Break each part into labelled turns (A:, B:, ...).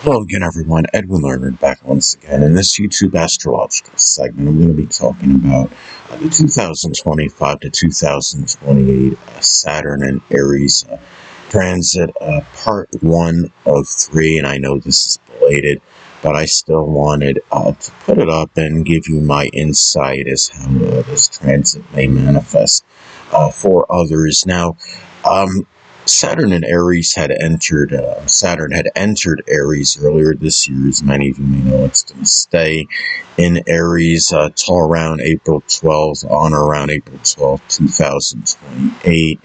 A: Hello again, everyone. Edwin Learnard back once again. In this YouTube astrological segment, I'm going to be talking about the 2025 to 2028 Saturn in Aries transit, part 1 of 3. And I know this is belated, but I still wanted to put it up and give you my insight as how this transit may manifest for others. Now, Saturn in Aries had entered. Saturn had entered Aries earlier this year, as many of you may know. It's going to stay in Aries till around April 12th, on or around April 12th, 2028.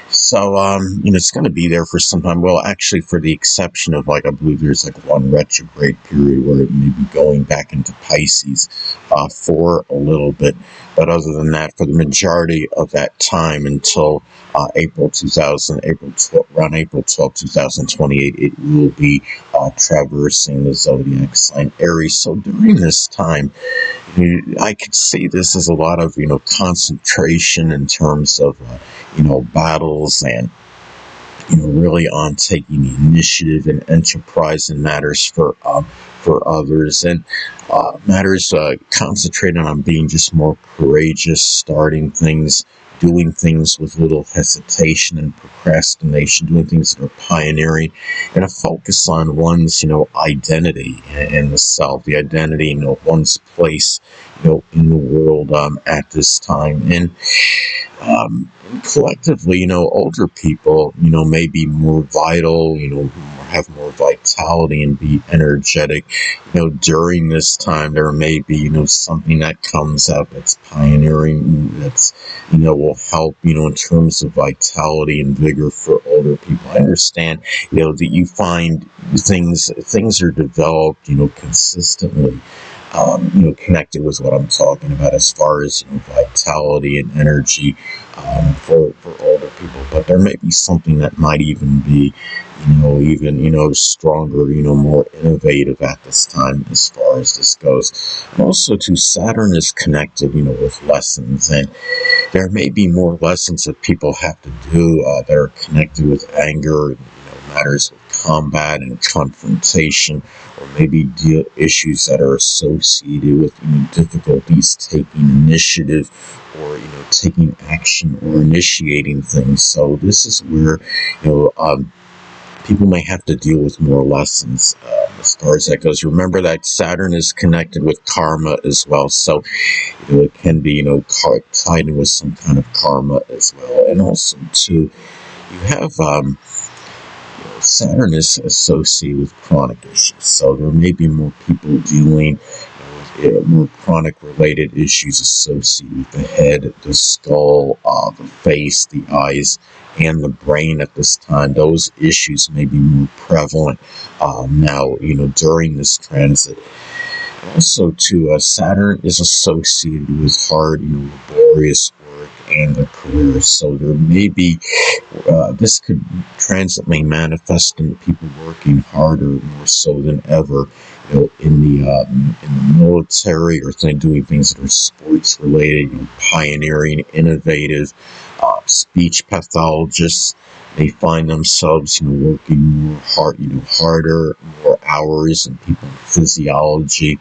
A: So, it's going to be there for some time. Well, actually, for the exception of, I believe there's one retrograde period where it may be going back into Pisces for a little bit. But other than that, for the majority of that time until around April 12, 2028, it will be traversing the zodiac sign Aries. So during this time, I could see this as a lot of, concentration in terms of, battles and, really on taking the initiative and enterprise in matters for others, and matters concentrating on being just more courageous, starting things, doing things with little hesitation and procrastination, doing things that are pioneering, and a focus on one's, identity and the self, the identity, one's place, in the world at this time. And collectively, older people, may be more vital, have more vitality and be energetic. During this time, there may be, something that comes up that's pioneering, that's, will help, in terms of vitality and vigor for older people. I understand, that you find things are developed, consistently. Connected with what I'm talking about as far as vitality and energy for older people, but there may be something that might even be, stronger, more innovative at this time as far as this goes. And also, too, Saturn is connected, with lessons, and there may be more lessons that people have to do that are connected with anger, and, matters of combat and confrontation, or maybe issues that are associated with difficulties taking initiative, or taking action or initiating things. So this is where people may have to deal with more lessons as far as that goes. Remember that Saturn is connected with karma as well, so it can be tied in with some kind of karma as well. And also too, you have Saturn is associated with chronic issues, so there may be more people dealing with more chronic related issues associated with the head, the skull, the face, the eyes, and the brain at this time. Those issues may be more prevalent now, during this transit. Also, too, Saturn is associated with hard, laborious work and the career. So there may be, this transit may manifest in people working harder, more so than ever, in the military, or doing things that are sports related, pioneering, innovative. Speech pathologists may find themselves, working more harder, more hours, and people in physiology,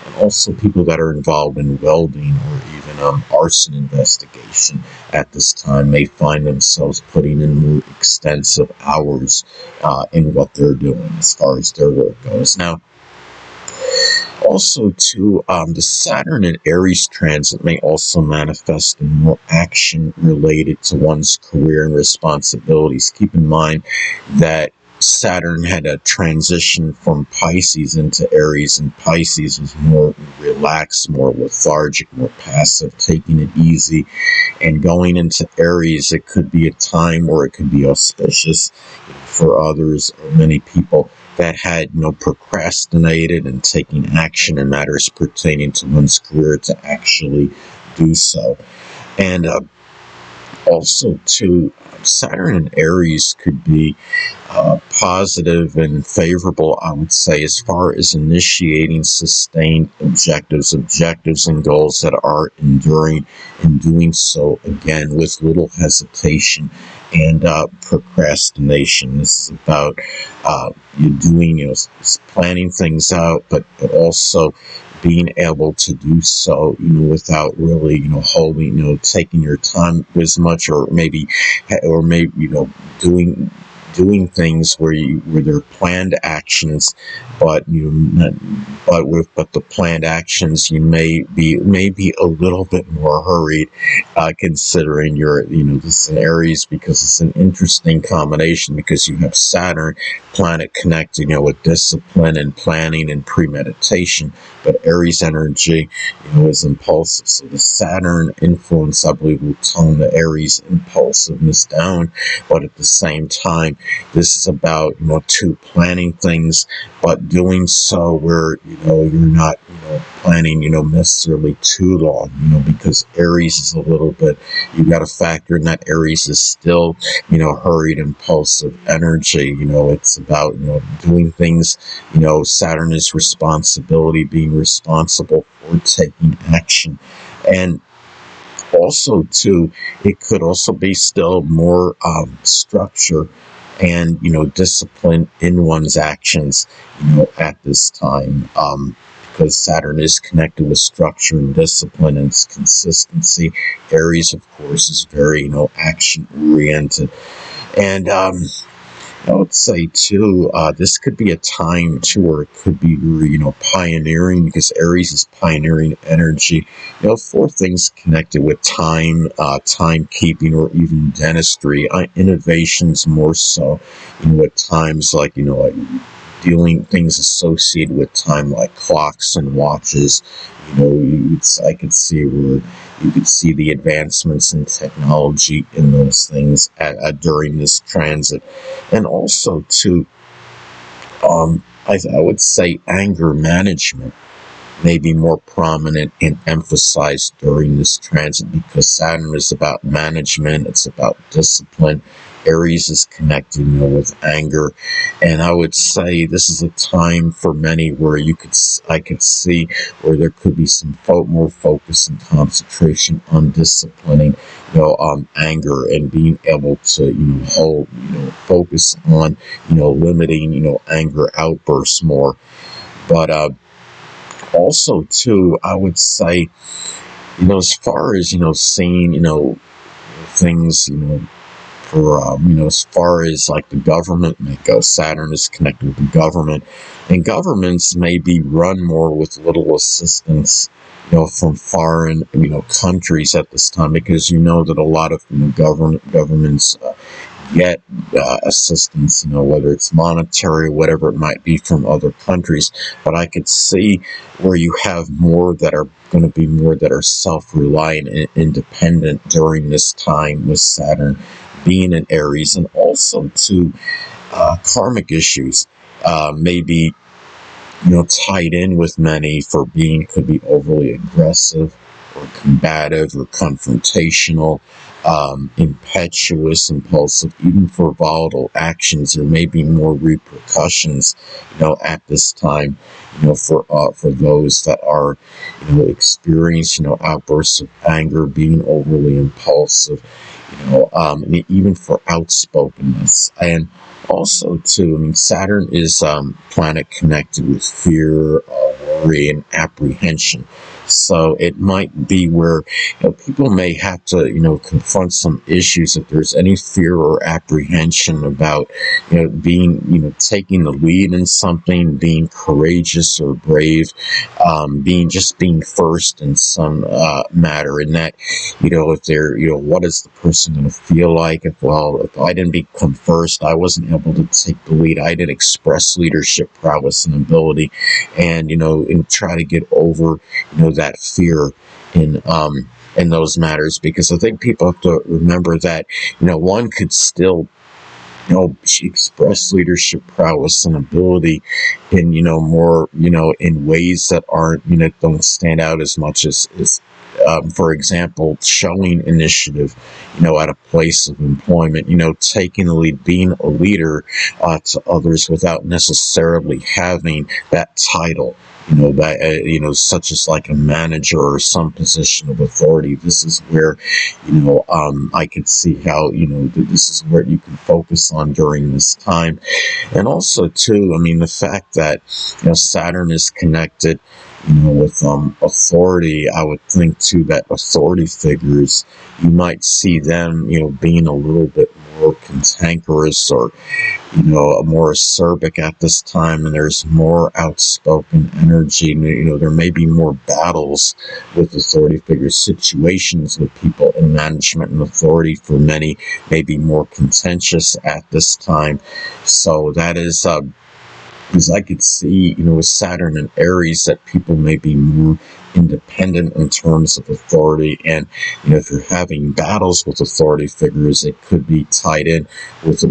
A: and also people that are involved in welding or even arson investigation at this time may find themselves putting in more extensive hours in what they're doing as far as their work goes. Now, also, too, the Saturn in Aries transit may also manifest in more action related to one's career and responsibilities. Keep in mind that Saturn had a transition from Pisces into Aries, and Pisces was more relaxed, more lethargic, more passive, taking it easy. And going into Aries, it could be a time where it could be auspicious for others, or many people that had procrastinated and taking action in matters pertaining to one's career to actually do so. And Also, too, Saturn in Aries could be positive and favorable, I would say, as far as initiating sustained objectives and goals that are enduring, and doing so, again, with little hesitation and procrastination. This is about you doing, planning things out, but also being able to do so, without really, holding, taking your time as much, or maybe, doing things where they're planned actions, but but the planned actions, you may be a little bit more hurried, considering this is an Aries, because it's an interesting combination, because you have Saturn planet connected, with discipline and planning and premeditation, but Aries energy, is impulsive. So the Saturn influence, I believe, will tone the Aries impulsiveness down, but at the same time, this is about, planning things, but doing so where, you're not, planning, necessarily too long, because Aries is a little bit, you got to factor in that Aries is still, hurried, impulsive energy. It's about, doing things, Saturn is responsibility, being responsible for taking action. And also, too, it could also be still more structure and, discipline in one's actions, at this time, because Saturn is connected with structure and discipline and consistency. Aries, of course, is very, action-oriented. And I would say, too, this could be a time, too, where it could be, pioneering, because Aries is pioneering energy, for things connected with time, timekeeping, or even dentistry, innovations more so, at times like, like dealing things associated with time, like clocks and watches. I could see where you could see the advancements in technology in those things during this transit. And also, too, I would say anger management may be more prominent and emphasized during this transit, because Saturn is about management, it's about discipline. Aries is connected, with anger, and I would say this is a time for many where I could see where there could be some more focus and concentration on disciplining, anger, and being able to, focus on, limiting, anger outbursts more. But also, too, I would say, as far as, seeing, things, for, as far as like the government may go, Saturn is connected with the government, and governments may be run more with little assistance, from foreign, countries at this time, because that a lot of, governments get assistance, whether it's monetary, whatever it might be, from other countries. But I could see where you have more that are going to be more that are self-reliant and independent during this time, with Saturn being in Aries. And also, to karmic issues maybe, tied in with many, for could be overly aggressive or combative or confrontational, impetuous, impulsive, even for volatile actions. There may be more repercussions, at this time, for those that are, experience, outbursts of anger, being overly impulsive, and even for outspokenness. And also, too, Saturn is planet connected with fear, worry, and apprehension. So it might be where, people may have to, confront some issues if there's any fear or apprehension about, being, taking the lead in something, being courageous or brave, being first in some matter. And that, if they're, what is the person going to feel like if I didn't become first, I wasn't able to take the lead, I didn't express leadership prowess and ability, and, and try to get over, that fear in those matters. Because I think people have to remember that, one could still, express leadership prowess and ability in, more, in ways that aren't, don't stand out as much as for example, showing initiative, at a place of employment, taking the lead, being a leader to others without necessarily having that title. That such as like a manager or some position of authority. This is where, I could see how, this is where you can focus on during this time. And also too, I mean, the fact that, Saturn is connected, with authority, I would think too that authority figures, you might see them, being a little bit more cantankerous or, more acerbic at this time, and there's more outspoken energy. There may be more battles with authority figures, situations with people in management and authority for many may be more contentious at this time. So that is, because I could see, with Saturn and Aries, that people may be more independent in terms of authority. And, if you're having battles with authority figures, it could be tied in with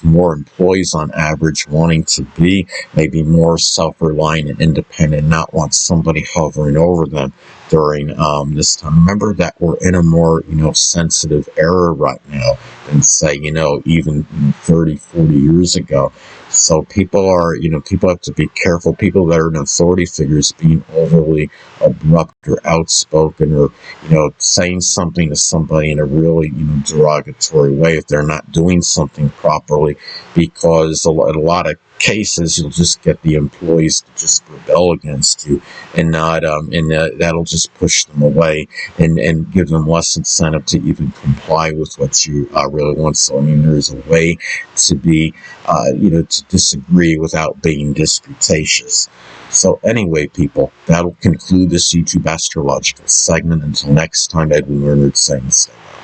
A: more employees on average wanting to be maybe more self-reliant and independent, not want somebody hovering over them during this time. Remember that we're in a more, sensitive era right now than, say, even 30, 40 years ago. So people are, people have to be careful. People that are in authority figures being overly abrupt or outspoken, or, saying something to somebody in a really, derogatory way if they're not doing something properly, because in a lot of cases you'll just get the employees to just rebel against you and not that'll just push them away and give them less incentive to even comply with what you really want. So I mean, there's a way to be to disagree without being disputatious. So anyway, people, that'll conclude this YouTube astrological segment. Until next time, Edwin Learnard saying stay well.